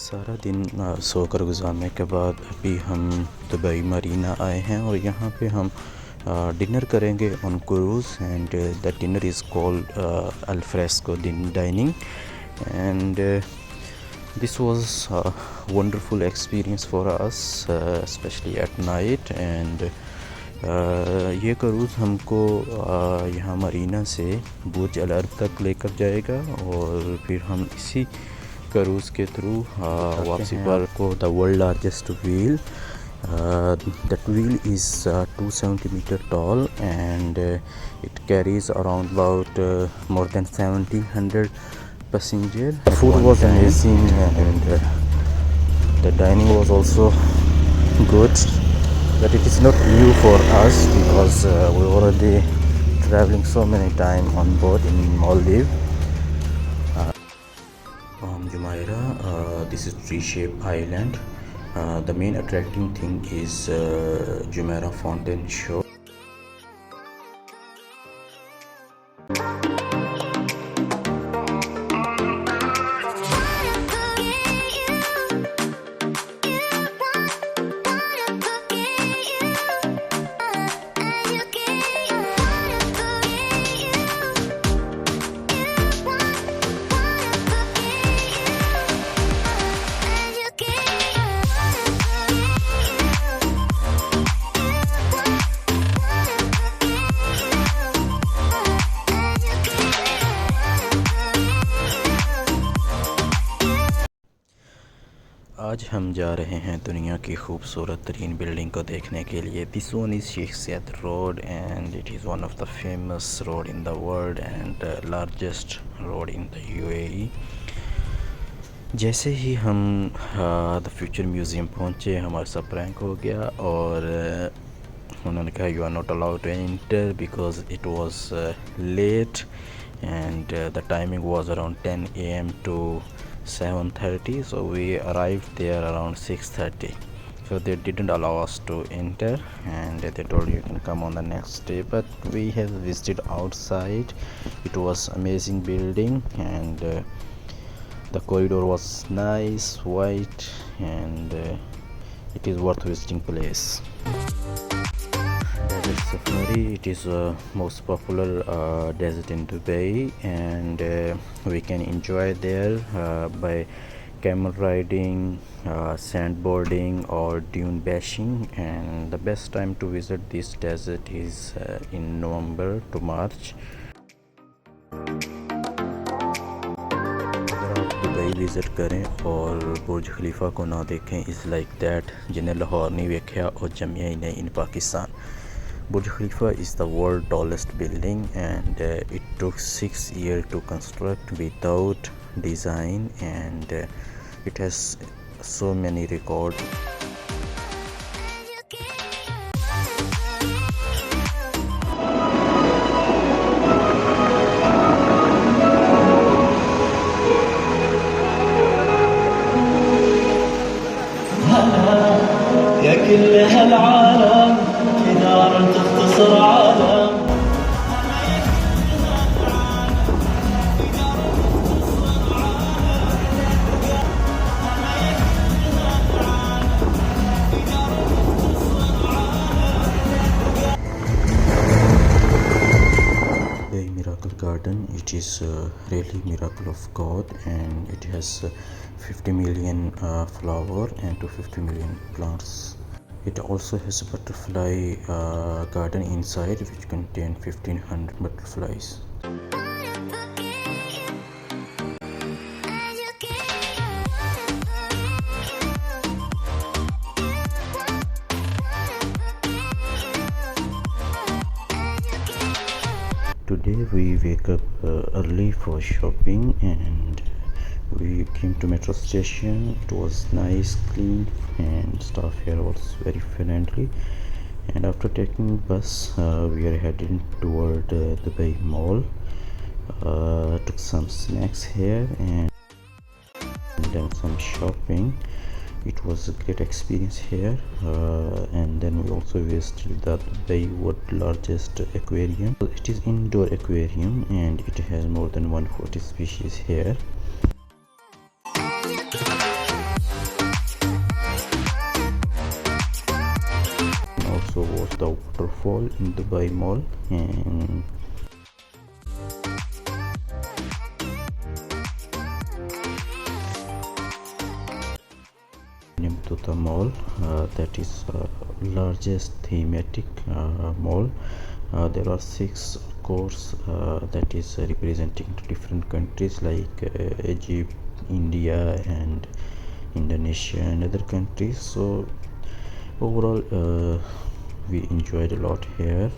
सारा दिन सोकर गुजारने के बाद अभी हम दुबई मरीना आए हैं और यहाँ पे हम डिनर करेंगे on cruise and the dinner is called al fresco dining and this was a wonderful experience for us especially at night and ये क्रूज़ हमको यहाँ मरीना से बुर्ज अल अरब तक लेकर जाएगा और फिर हम इसी क्रूज़ के थ्रू वापसी पर को the world largest wheel that wheel is 270 meter tall and it carries around about more than 1700 passenger. Food was amazing and the dining was also good, but it is not new for us because we already traveling so many time on board in Maldives. Jumeirah, this is tree-shaped island. The main attracting thing is Jumeirah fountain show. आज हम जा रहे हैं दुनिया की खूबसूरत तरीन building को देखने के लिए. This one is Sheikh Zayed road and it is one of the famous road in the world and largest road in the UAE. जैसे ही हम द फ्यूचर म्यूज़ियम पहुँचे हमारे साथ प्रैंक हो गया और उन्होंने कहा you are not allowed to enter because it was late and the timing was around 10 AM to 7:30, so we arrived there around 6:30, so they didn't allow us to enter and they told you can come on the next day. But we have visited outside. It was amazing building and the corridor was nice, white, and it is worth visiting place. Desert safari, it is most popular desert in Dubai and we can enjoy there by camel riding, sandboarding or dune bashing, and the best time to visit this desert is in November to March. अगर आप Dubai visit करें और बुर्ज खलीफा को ना देखें is like that जिन्हें लाहौर नहीं वेख्या और जमिया ही नहीं इन Pakistan. Burj Khalifa is the world's tallest building and it took 6 years to construct without design and it has so many records. يا كل هالعالم كدار تختصر عالم The miracle garden, it is really miracle of God and it has 50 million flower and 250 million plants. It also has a butterfly garden inside which contain 1500 butterflies. Today we wake up early for shopping and we came to metro station. It was nice, clean, and staff here was very friendly. And after taking bus, we are heading toward the Bay Mall. Took some snacks here and done some shopping. It was a great experience here, and then we also visited the Bay world largest aquarium. It is indoor aquarium and it has more than 140 species here. also watch the waterfall in Dubai Mall. And into the mall, that is largest thematic mall. There are 6 courts that is representing different countries like Egypt, India and Indonesia and other countries. So overall we enjoyed a lot here.